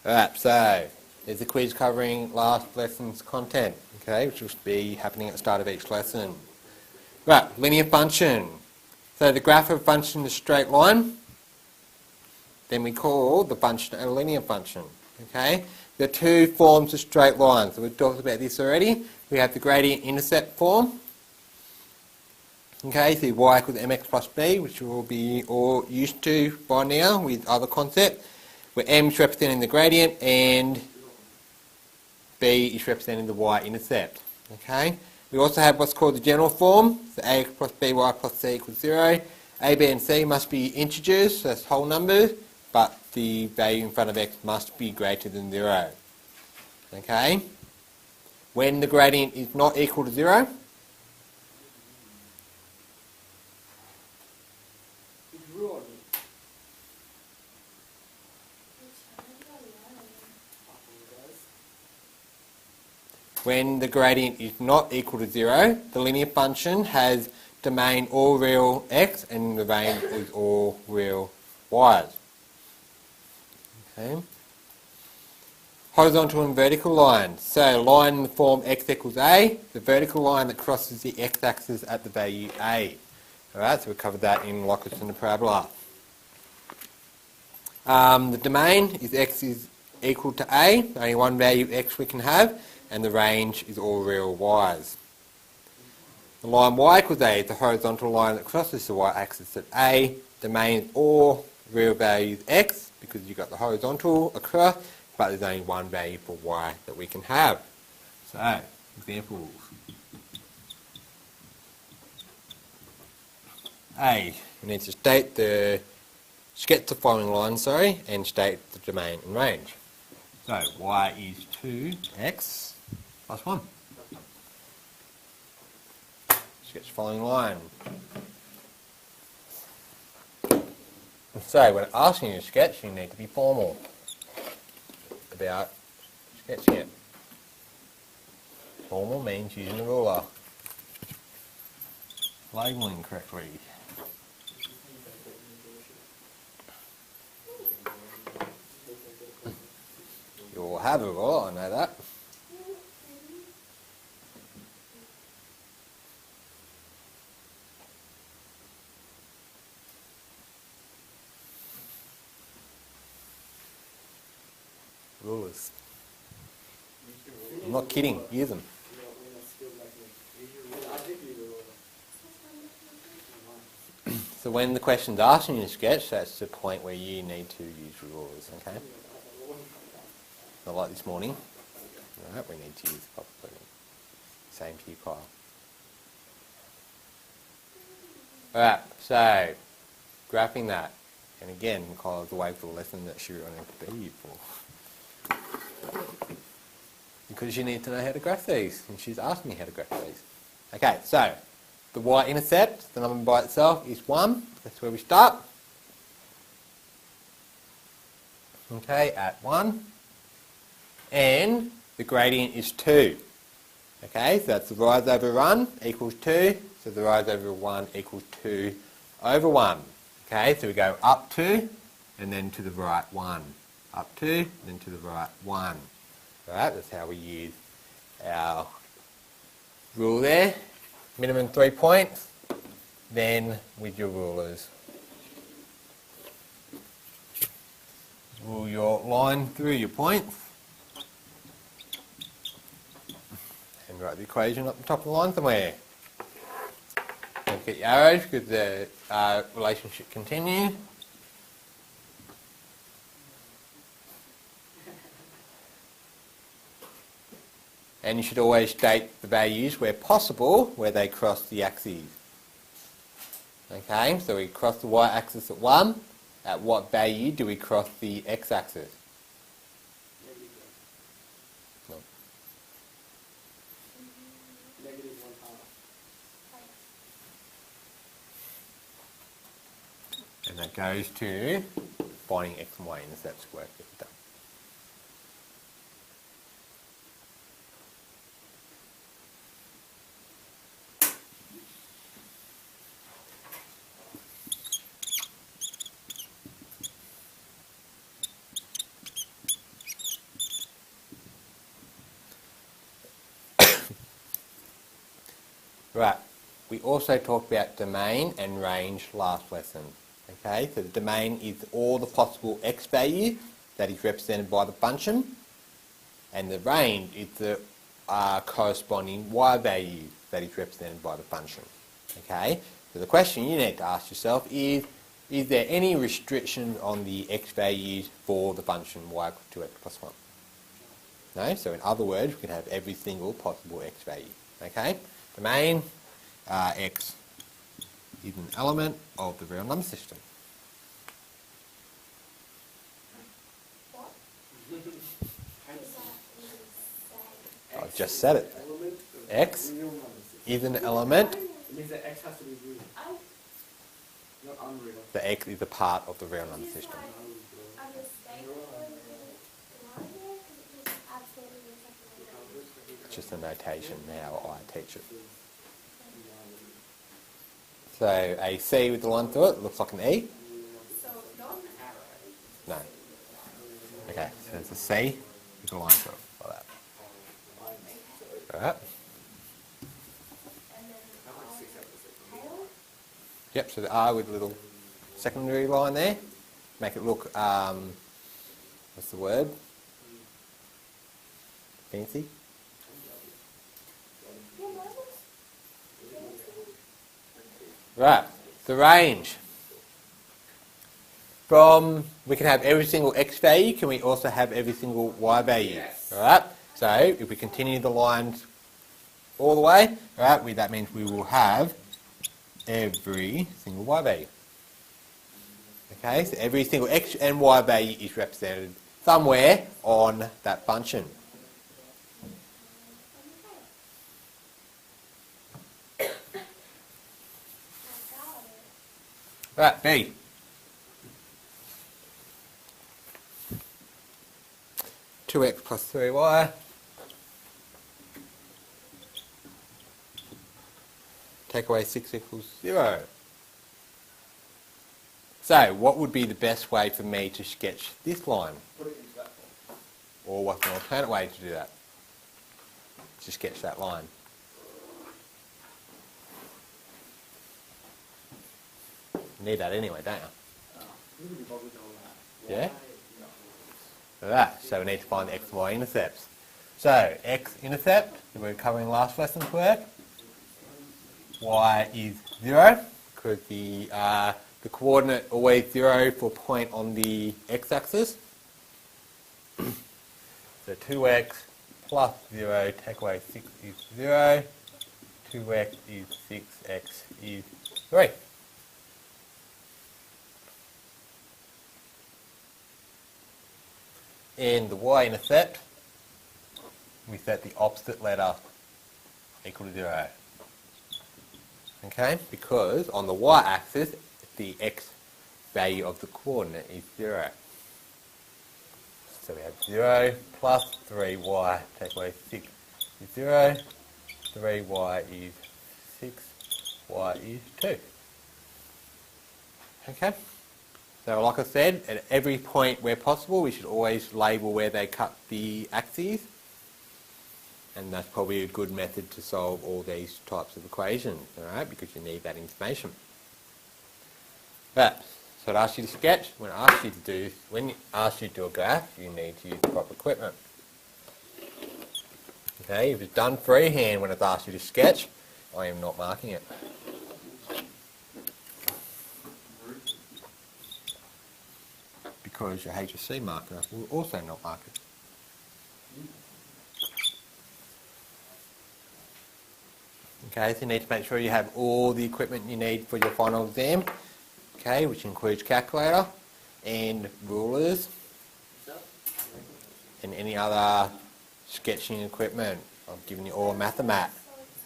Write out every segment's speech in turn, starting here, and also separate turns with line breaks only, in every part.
Alright, so there's a quiz covering last lesson's content, okay, which will be happening at the start of each lesson. Right, linear function. So the graph of a function is a straight line, then we call the function a linear function, okay? There are two forms of straight lines, so we've talked about this already. We have the gradient-intercept form, okay, so y equals mx plus b, which we'll be all used to by now with other concepts, where m is representing the gradient and b is representing the y-intercept, okay? We also have what's called the general form, so ax plus by plus c equals 0. A, b and c must be integers, so that's whole numbers, but the value in front of x must be greater than 0, okay? When the gradient is not equal to 0, when the gradient is not equal to 0, the linear function has domain all real x and the range is all real y's. Okay. Horizontal and vertical lines. So line in the form x equals a, the vertical line that crosses the x-axis at the value a. Alright, so we covered that in locus and the parabola. The domain is x is equal to a, only one value x we can have, and the range is all real y's. The line y equals a is the horizontal line that crosses the y-axis at a. Domain is all real values x, because you've got the horizontal across, but there's only one value for y that we can have. So, examples. A, we need to sketch the following line, and state the domain and range. So, y is 2x plus 1. Sketch the following line. So, when asking you to sketch, you need to be formal about sketching it. Formal means using a ruler. Labelling correctly. You'll have a ruler, I know that. Rulers. I'm not kidding, use them. So when the question's asking you to sketch, that's the point where you need to use rulers, okay? Not like this morning. Alright, we need to use the proper printing. Same to you, Kyle. Alright, so, graphing that. And again, Kyle's away for the lesson that she wanted to be here for. Because you need to know how to graph these, and she's asked me how to graph these. Okay, so, the y-intercept, the number by itself, is 1. That's where we start. Okay, at 1. And the gradient is 2. Okay, so that's the rise over run equals 2. So the rise over 1 equals 2 over 1. Okay, so we go up 2, and then to the right 1. Up 2, then to the right 1. Alright, that's how we use our rule there. Minimum 3 points, then with your rulers. Rule your line through your points. And write the equation up the top of the line somewhere. Don't get your arrows because the relationship continues. And you should always state the values where possible, where they cross the axes. Okay, so we cross the y-axis at 1. At what value do we cross the x-axis? No. And that goes to finding x and y-intercepts work that we've done. Right, we also talked about domain and range last lesson. Okay, so the domain is all the possible x value that is represented by the function, and the range is the corresponding y value that is represented by the function. Okay, so the question you need to ask yourself is there any restriction on the x values for the function y equals 2x plus 1? No, so in other words, we can have every single possible x value. Okay, domain x is an element of the real number system. I've just said it. X is an element.
It means that x has to be real, not unreal.
The x is a part of the real number system. It's just a notation how I teach it. So a C with the line through it looks like an E. No. Okay, so it's a C with a line through it, like that. Alright. Yep, so the R with a little secondary line there. Make it look, what's the word? Fancy? Right, the range. We can have every single x value, can we also have every single y value?
Yes.
Alright, so if we continue the lines all the way, alright, that means we will have every single y value. Okay, so every single x and y value is represented somewhere on that function. Right, B. Two x plus 3y. Take away 6 equals 0. So, what would be the best way for me to sketch this line?
Put it into that form.
Or what's an alternate way to do that? To sketch that line. You need that anyway, don't you? Yeah? Alright, so we need to find the x and y intercepts. So, x-intercept, that we were covering last lesson's work. Y is 0, because the coordinate always 0 for a point on the x-axis. So 2x plus 0, take away 6 is 0. 2x is 6x is 3. In the y-intercept, we set the opposite letter equal to 0. Okay, because on the y-axis, the x value of the coordinate is 0. So we have 0 plus 3y, take away 6 is 0. 3y is 6, y is 2. Okay, so like I said, at every point where possible, we should always label where they cut the axes. And that's probably a good method to solve all these types of equations, alright, because you need that information. But, so it asks you to sketch. When it asks you to do a graph, you need to use the proper equipment. Okay, if it's done freehand when it's asked you to sketch, I am not marking it. Because your HSC marker will also not mark it. Okay, so you need to make sure you have all the equipment you need for your final exam, okay, which includes calculator and rulers and any other sketching equipment. I've given you all a Mathomat.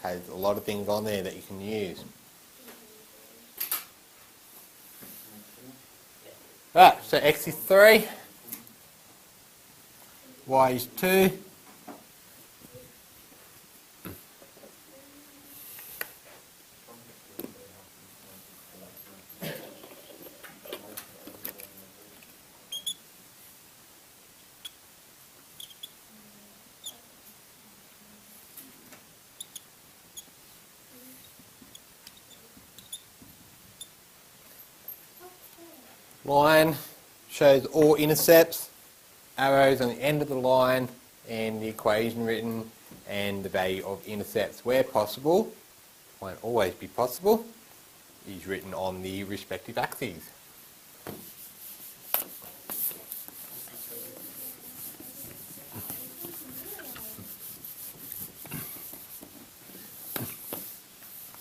Has a lot of things on there that you can use. Right, so x is 3, y is 2. line shows all intercepts, arrows on the end of the line, and the equation written, and the value of intercepts where possible, won't always be possible, is written on the respective axes.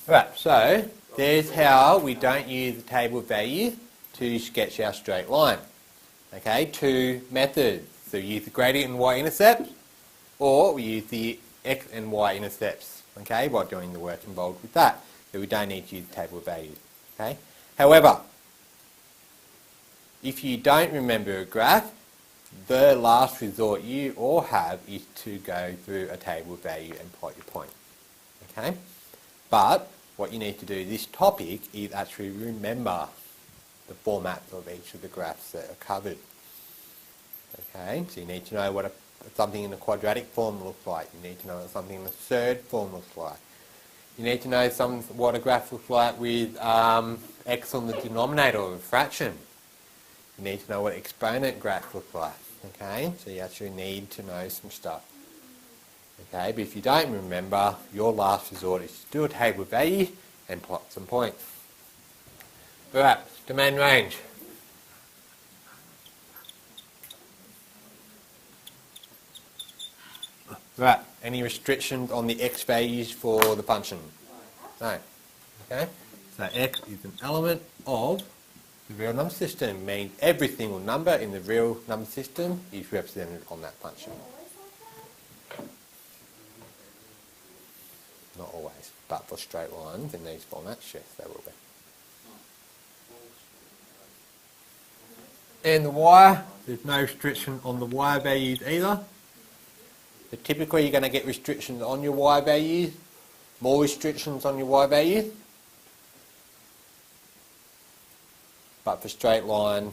Right, so there's how we don't use the table of values to sketch our straight line. Okay, two methods. So we use the gradient and y-intercept, or we use the x and y intercepts, okay, by doing the work involved with that. So we don't need to use the table of values. Okay. However, if you don't remember a graph, the last resort you all have is to go through a table of value and plot your point. Okay? But what you need to do this topic is actually remember the formats of each of the graphs that are covered. Okay, so you need to know what something in a quadratic form looks like. You need to know what something in a third form looks like. You need to know what a graph looks like with x on the denominator of a fraction. You need to know what exponent graph looks like. Okay, so you actually need to know some stuff. Okay, but if you don't remember, your last resort is to do a table of value and plot some points. Alright, domain range. Right, any restrictions on the x values for the function? No. Okay, so x is an element of the real number system, means every single number in the real number system is represented on that function. Not always, but for straight lines in these formats, yes, they will be. And the y, there's no restriction on the y values either. So typically you're going to get restrictions on your y values, more restrictions on your y values. But for straight lines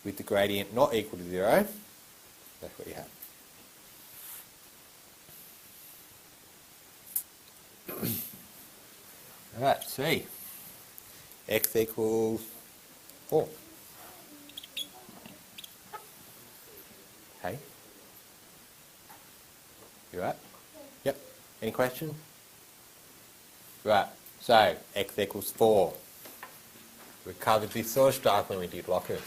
with the gradient not equal to 0, that's what you have. Alright, C. X equals 4. Okay. You right? Yep. Any questions? Right, so x equals 4. We covered this sort of stuff when we did lockers.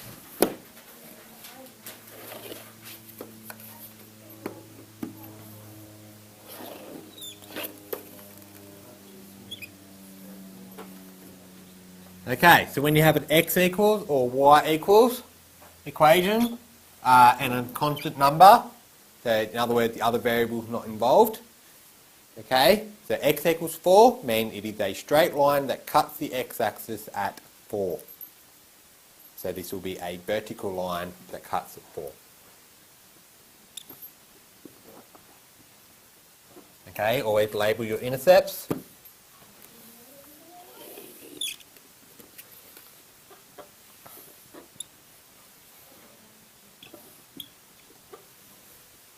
Okay, so when you have an x equals or y equals equation and a constant number, so in other words the other variable is not involved, okay, so x equals 4 means it is a straight line that cuts the x-axis at 4. So this will be a vertical line that cuts at 4. Okay, always label your intercepts.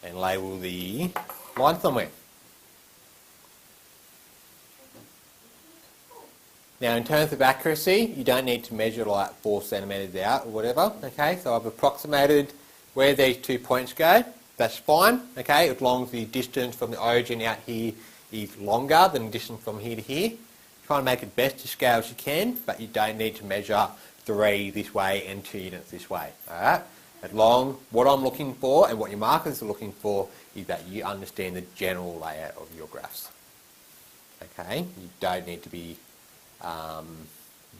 And label the line somewhere. Now in terms of accuracy, you don't need to measure like 4 centimetres out or whatever, okay? So I've approximated where these 2 points go, that's fine, okay? As long as the distance from the origin out here is longer than the distance from here to here. Try and make it best to scale as you can, but you don't need to measure 3 this way and 2 units this way, alright? As long, what I'm looking for and what your markers are looking for is that you understand the general layout of your graphs. Okay, you don't need to be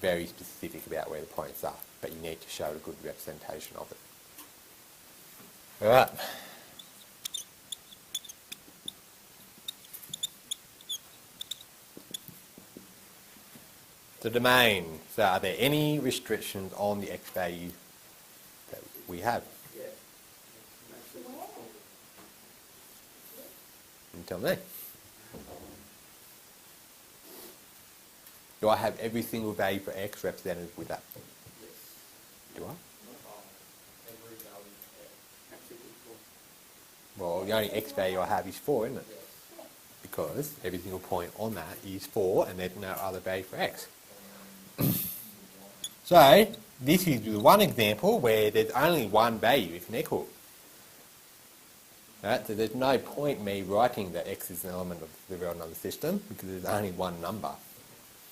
very specific about where the points are, but you need to show a good representation of it. Alright. The domain. So are there any restrictions on the x value that we have? You tell me. Do I have every single value for x represented with that? Do I? Well, the only x value I have is 4, isn't it? Because every single point on that is 4 and there's no other value for x. So this is one example where there's only one value it can equal. Right, so there's no point in me writing that x is an element of the real number system because there's only one number.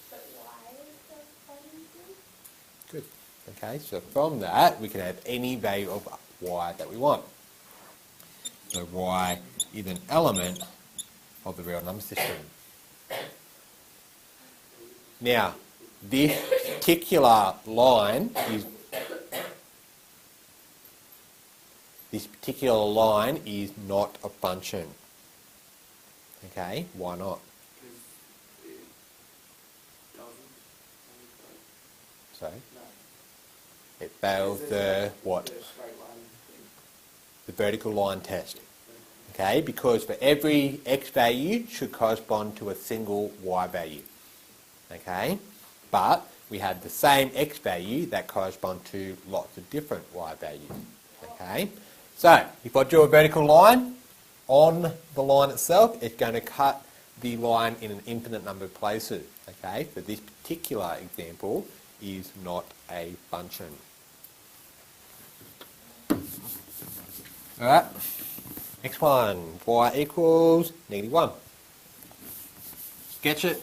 But why is that funny?
Good. Okay, so from that we can have any value of y that we want. So y is an element of the real number system. Now, this particular line is not a function. Okay, why not? So it fails the what? The vertical line test. Okay, because for every x value should correspond to a single y value. Okay, but we have the same x value that correspond to lots of different y values. Okay, so if I draw a vertical line on the line itself, it's going to cut the line in an infinite number of places. Okay, so this particular example is not a function. Alright, next one, y equals -1. Sketch it.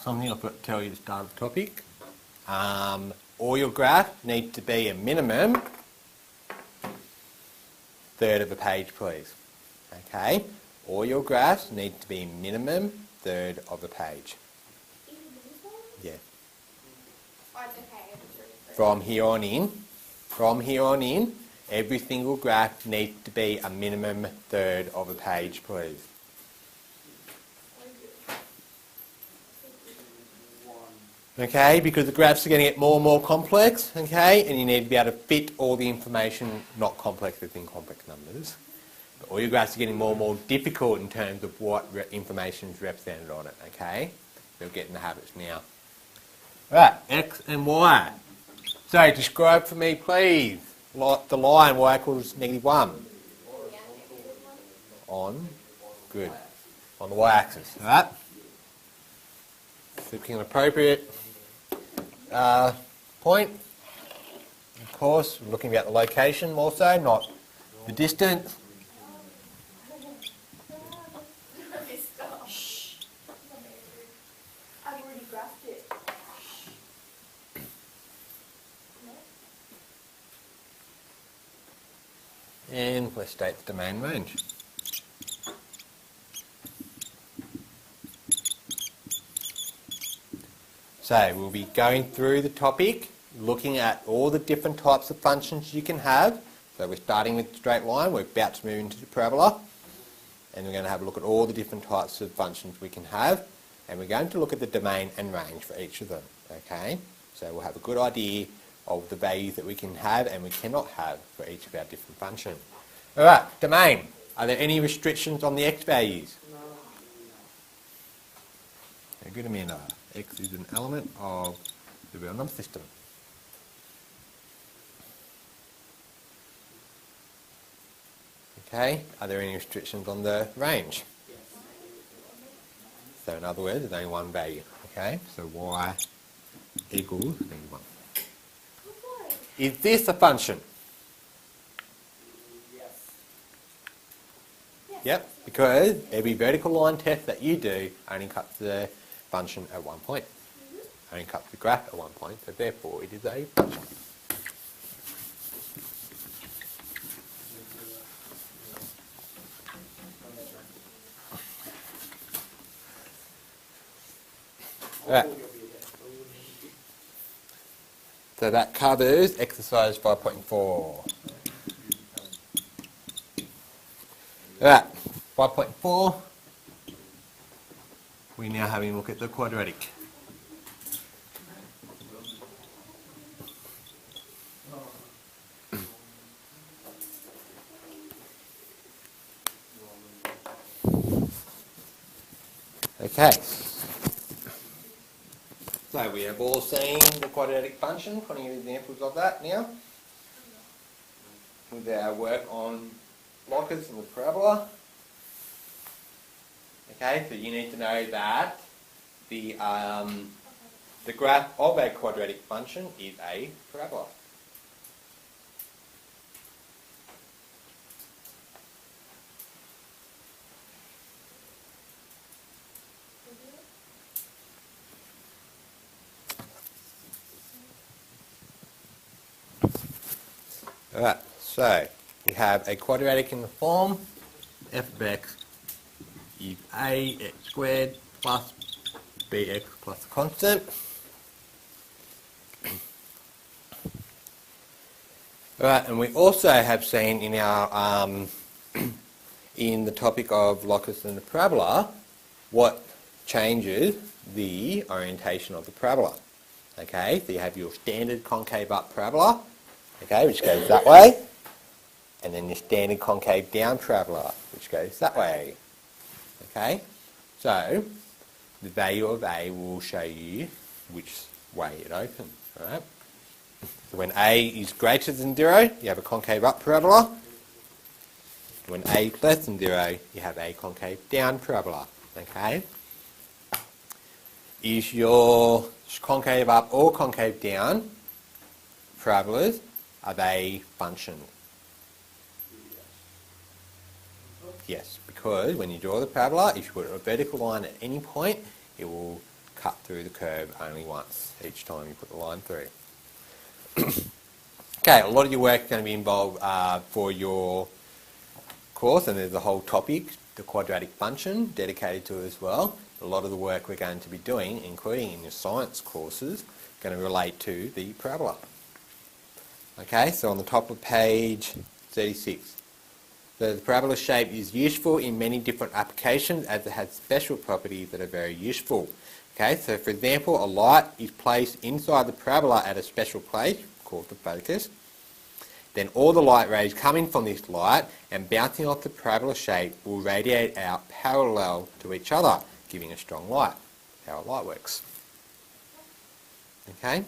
Something I forgot to tell you at the start of the topic. All your graph needs to be a minimum third of a page, please. Okay? All your graphs need to be minimum third of a page.
Even these ones?
Yeah.
Oh, it's okay.
From here on in, every single graph needs to be a minimum third of a page, please. Okay, because the graphs are going to get more and more complex, okay, and you need to be able to fit all the information, not complex within complex numbers. But all your graphs are getting more and more difficult in terms of what information is represented on it, okay? We'll get in the habits now. Right, x and y. So describe for me, please, the line y equals -1. On, good, on the y-axis, alright? Picking an appropriate point. Of course, we're looking at the location more so, not the distance.
I've already graphed it.
And let's state the domain range. So we'll be going through the topic, looking at all the different types of functions you can have. So we're starting with the straight line, we're about to move into the parabola, and we're going to have a look at all the different types of functions we can have, and we're going to look at the domain and range for each of them. Okay, so we'll have a good idea of the values that we can have and we cannot have for each of our different functions. All right, domain. Are there any restrictions on the x values? No. Good, Amanda. X is an element of the real number system. Okay, are there any restrictions on the range? So in other words, there's only one value. Okay, so y equals -1. Is this a function?
Yes.
Yep, because every vertical line test that you do only cuts the function at one point. Only cuts the graph at one point, so therefore it is a function. Right. So that covers exercise 5.4. Right, 5.4. we now have a look at the quadratic. Okay, so we have all seen the quadratic function, plenty of examples of that now, with our work on locus and the parabola. Okay, so you need to know that the graph of a quadratic function is a parabola. Alright, so we have a quadratic in the form f of x is ax squared plus bx plus a constant. Alright, and we also have seen in our in the topic of locus and the parabola what changes the orientation of the parabola. Okay, so you have your standard concave up parabola, okay, which goes that way, and then your standard concave down parabola, which goes that way. Okay, so the value of A will show you which way it opens. Alright, so when A is greater than 0, you have a concave up parabola. When A is less than 0, you have a concave down parabola. Okay, is your concave up or concave down parabolas, are they function? Yes, because when you draw the parabola, if you put a vertical line at any point, it will cut through the curve only once each time you put the line through. Okay, a lot of your work is going to be involved for your course, and there's a whole topic, the quadratic function, dedicated to it as well. A lot of the work we're going to be doing, including in your science courses, going to relate to the parabola. Okay, so on the top of page 36. So the parabola shape is useful in many different applications as it has special properties that are very useful. Okay, so for example, a light is placed inside the parabola at a special place, called the focus. Then all the light rays coming from this light and bouncing off the parabola shape will radiate out parallel to each other, giving a strong light. How a light works. Okay,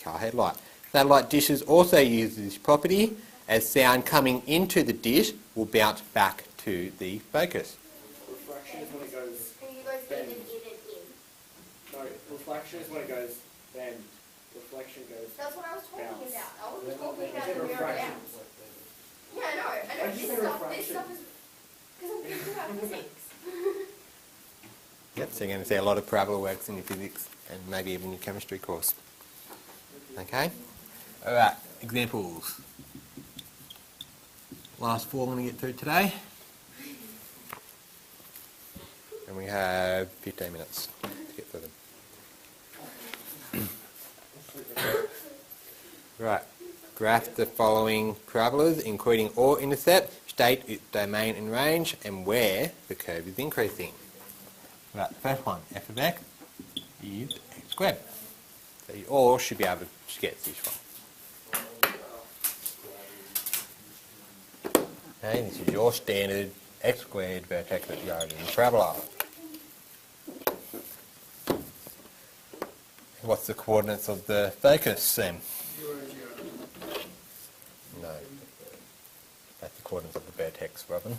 car headlight. Satellite dishes also use this property, as sound coming into the dish will bounce back to the focus.
Refraction is when it goes
And you guys
bend.
did it in.
No, refraction is when it goes bend. Reflection goes.
That's what I was talking
Bounce.
about. I wasn't talking
Is
about
it
the mirror
refraction?
bounce. Yeah, I know. I
Why
know
did you
this
say
stuff
refraction?
is because I'm thinking about physics.
Yep, so you're going to see a lot of parabola works in your physics and maybe even your chemistry course. Okay? Alright, examples. Last 4 I'm going to get through today. And we have 15 minutes to get through them. Right, graph the following parabolas, including all intercept, state its domain and range, and where the curve is increasing. Right, the first one, f of x is x squared. So you all should be able to get this one. Okay, this is your standard x squared vertex at the origin of the parabola. What's the coordinates of the focus then?
0, 0.
No. That's the coordinates of the vertex, Robin.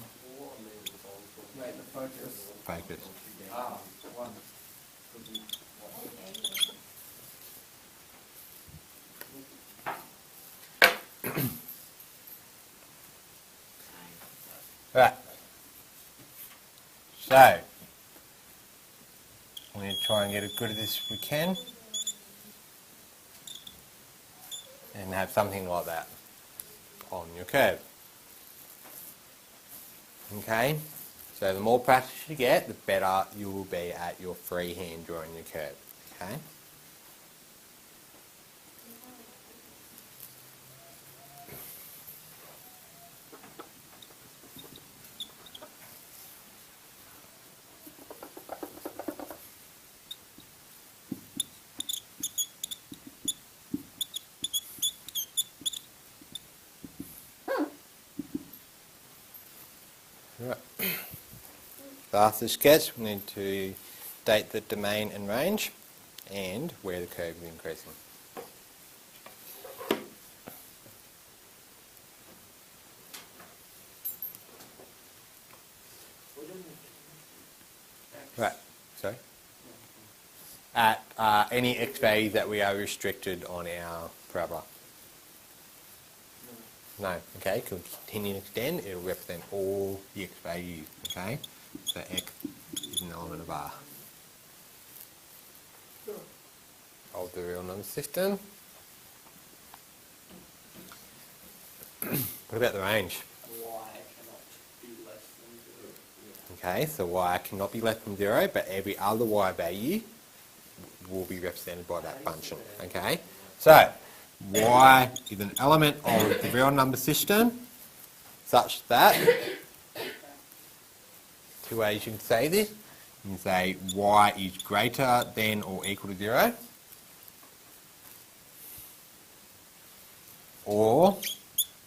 Mate, the focus.
Focus.
Ah, 1.
Right. So, I'm going to try and get as good at this as we can. And have something like that on your curve. Okay? So the more practice you get, the better you will be at your freehand drawing your curve. Okay? So after the sketch, we need to date the domain and range and where the curve is increasing. Right, sorry? At any x values that we are restricted on our parabola. No, okay, continue to extend, it'll represent all the x values, okay? So x is an element of R. Of the real number system. What about the range?
Y cannot be less than 0.
Okay, so y cannot be less than 0, but every other y value will be represented by that function, okay? So, y is an element of the real number system such that, two ways you can say this, you can say y is greater than or equal to 0, or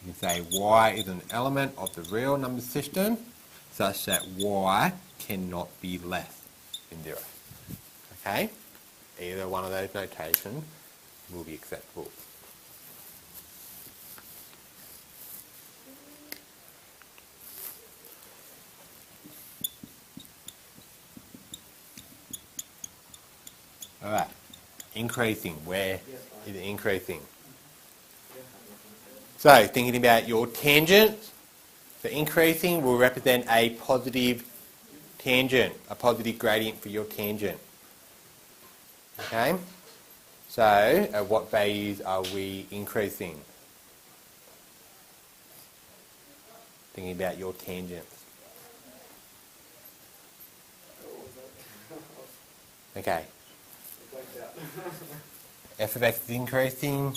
you can say y is an element of the real number system such that y cannot be less than 0. Okay? Either one of those notations will be acceptable. Alright, increasing. Where is it increasing? So, thinking about your tangent, the increasing will represent a positive tangent, a positive gradient for your tangent. Okay? So, at what values are we increasing? Thinking about your tangents. Okay. F of x is increasing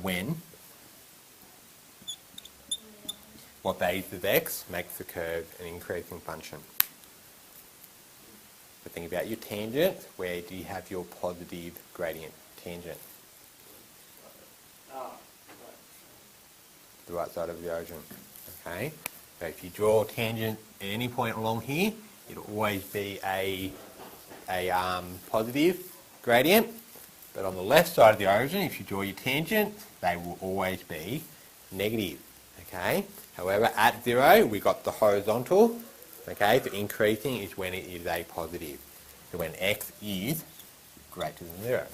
when? What values of x makes the curve an increasing function? So think about your tangent. Where do you have your positive gradient tangent? The right side of the origin. Okay. So if you draw a tangent at any point along here, it'll always be a positive gradient. But on the left side of the origin, if you draw your tangent, they will always be negative. Okay. However, at 0, we got the horizontal. Okay, so increasing is when it is a positive. So when x is greater than 0.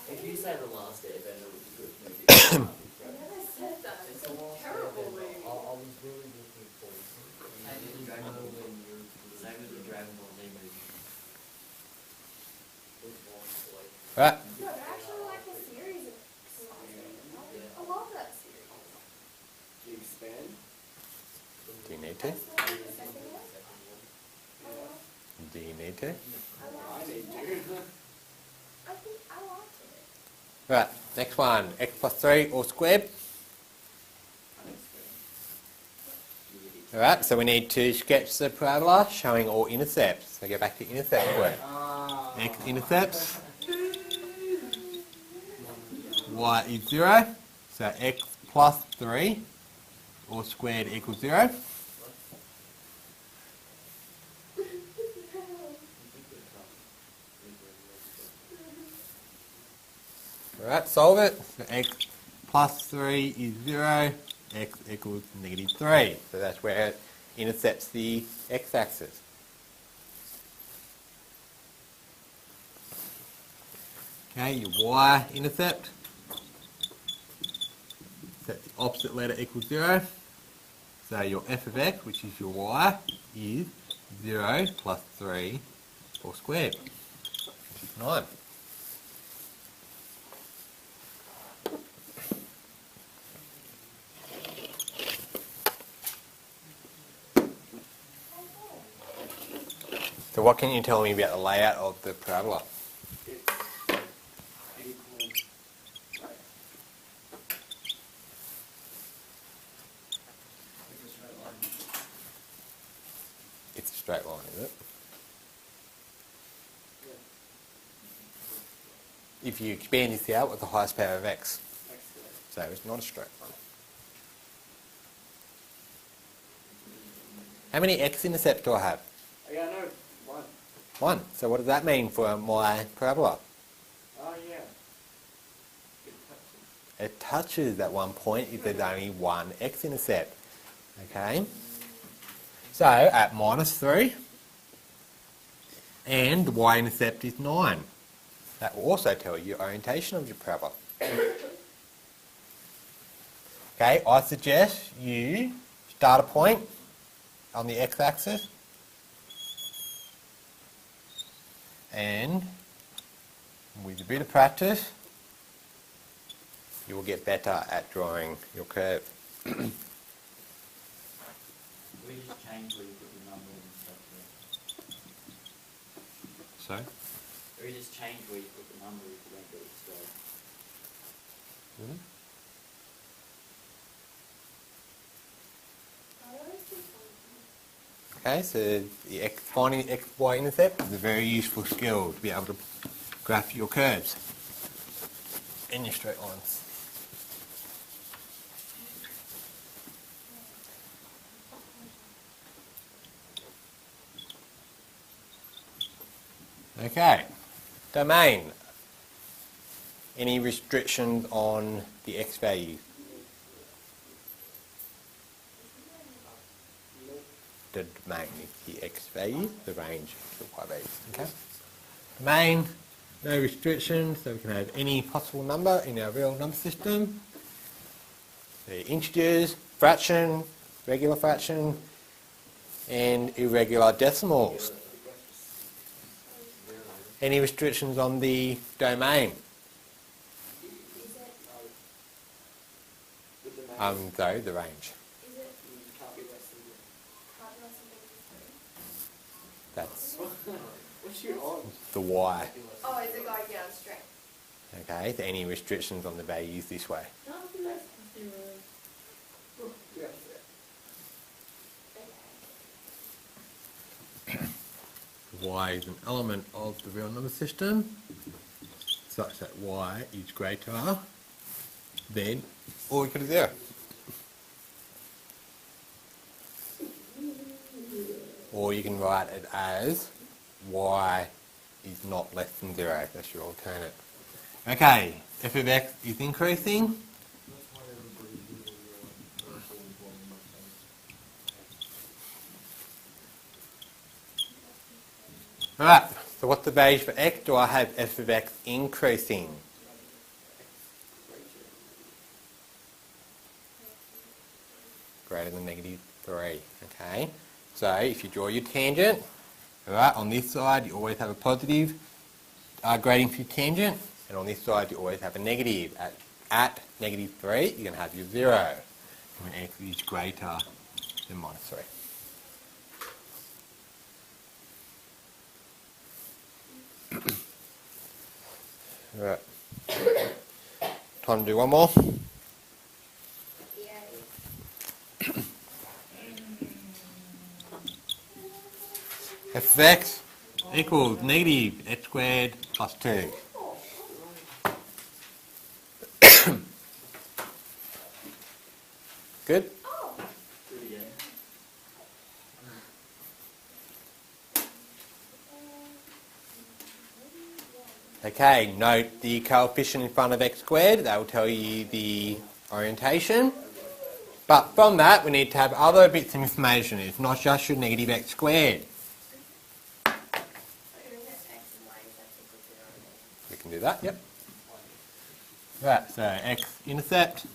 If you say the last airbender was a good movie,
I never said that. It's a terrible movie.
I was really looking for
Same with the Dragon Ball. Same with the Dragon Ball Z movie.
Right.
No, I actually like the series. I love that series.
Do you expand?
Do you need to?
That's the one, the second one.
Do you need to?
I need to.
I think I liked it.
Right, next one. X plus 3 all squared. Alright, so we need to sketch the parabola showing all intercepts. So go back to intercept work. X intercepts. Y is 0. So x plus 3 all squared equals 0. Alright, solve it. So x plus 3 is 0, x equals negative 3. So that's where it intercepts the x-axis. Okay, your y-intercept. Set the opposite letter equals 0. So your f of x, which is your y, is 0 plus 3 all squared, which is 9. So what can you tell me about the layout of the parabola?
It's equal.
It's a straight line, is it?
Yeah.
If you expand this out, what's the highest power of x?
X
So it's not a straight line. How many x-intercepts do I have?
Yeah, no, one.
1. So what does that mean for my parabola?
Oh, yeah.
It touches at one point if there's only one x-intercept. Okay? So at -3, and the y-intercept is 9. That will also tell you orientation of your parabola. Okay, I suggest you start a point on the x-axis and with a bit of practice you will get better at drawing your curve.
We just change where you put the number and stuff there.
So?
We just change where you put the number if you don't get it straight.
Mm-hmm. Okay, so finding the x-y intercept is a very useful skill to be able to graph your curves in your straight lines. Okay, domain. Any restrictions on the x value? The domain is the x value, the range is the y value. Okay. Domain, no restrictions, so we can have any possible number in our real number system. The integers, fraction, regular fraction, and irregular decimals. Any restrictions on the domain? Sorry, the range.
Can't be less than
That's
What's your on?
the y.
Oh, is it going down straight?
Okay, so any restrictions on the values this way?
Yeah.
Y is an element of the real number system such that y is greater than or equal to 0. Or you can write it as y is not less than 0. That's your alternative. Okay, f of x is increasing. Alright, so what's the value for x? Do I have f of x increasing? Greater than -3. Okay, so if you draw your tangent, alright, on this side you always have a positive gradient for your tangent, and on this side you always have a negative. At -3, you're going to have your 0 when x is greater than -3. Right. Time to do one more. F of x equals -x squared plus 2. Good? Okay, note the coefficient in front of x squared. That will tell you the orientation. But from that, we need to have other bits of information. It's not just your -x squared. We can do that, yep. Right, so x-intercept,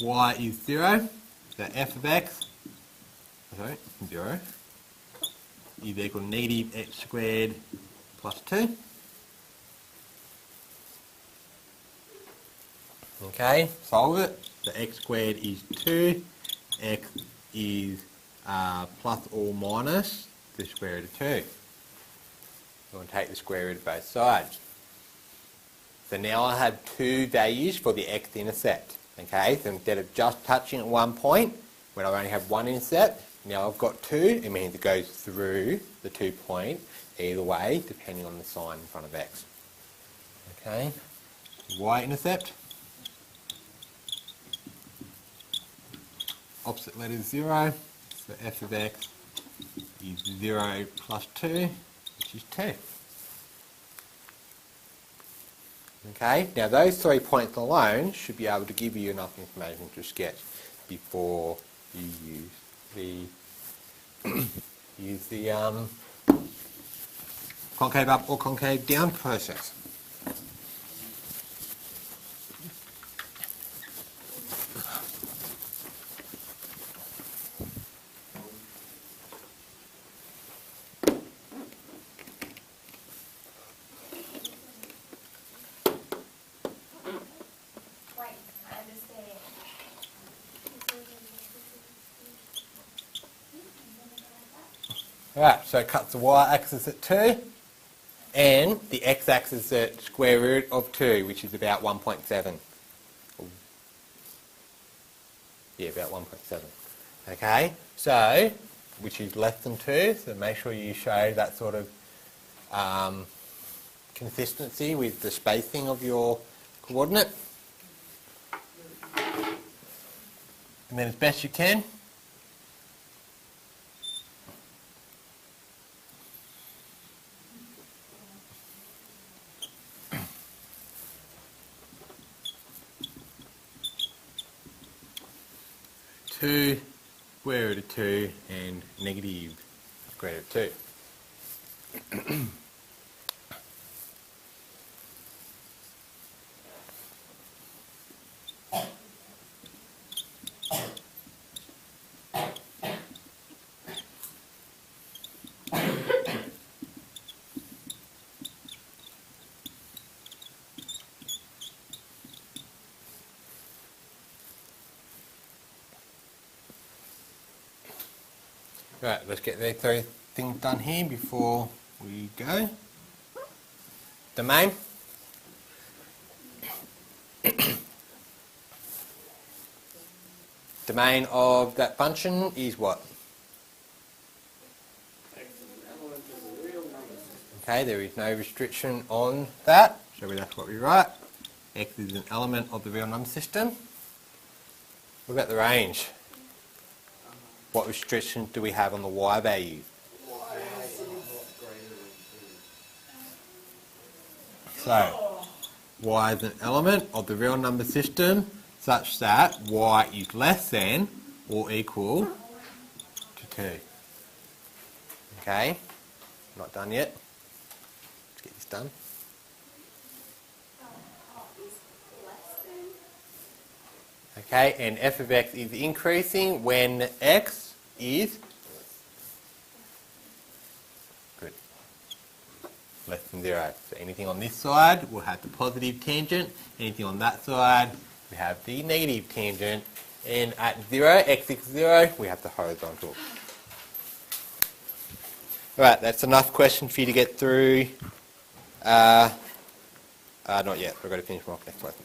y is 0, so f of x, 0, is equal to -x squared plus 2. Okay, solve it. So x squared is 2, x is plus or minus the square root of 2. We want to take the square root of both sides. So now I have two values for the x-intercept. Okay, so instead of just touching at one point, when I only have one intercept, now I've got two. It means it goes through the 2 point either way, depending on the sign in front of x. Okay, y-intercept. Opposite letter is 0, so f of x is 0 plus 2, which is 2. Okay, now those 3 points alone should be able to give you enough information to sketch before you use the concave up or concave down process.
Right, I understand.
Alright, so it cuts the y-axis at 2 and the x-axis at square root of 2, which is about 1.7. Yeah, about 1.7. Okay, so, which is less than 2, so make sure you show that sort of consistency with the spacing of your coordinate. And then as best you can, two square root of 2 and negative square root of 2. Right, let's get these three things done here before we go. Domain. Domain of that function is what?
X is an element of the real number system.
Okay, there is no restriction on that, so that's what we write. X is an element of the real number system. What about the range? What restrictions do we have on the y value? So, y is an element of the real number system such that y is less than or equal to 2. Okay, not done yet. Let's get this done. Okay, and f of x is increasing when x is good, less than 0. So anything on this side will have the positive tangent, anything on that side we have the negative tangent, and at 0, x equals 0, we have the horizontal. Alright, that's enough questions for you to get through. Not yet, we've got to finish them off next lesson.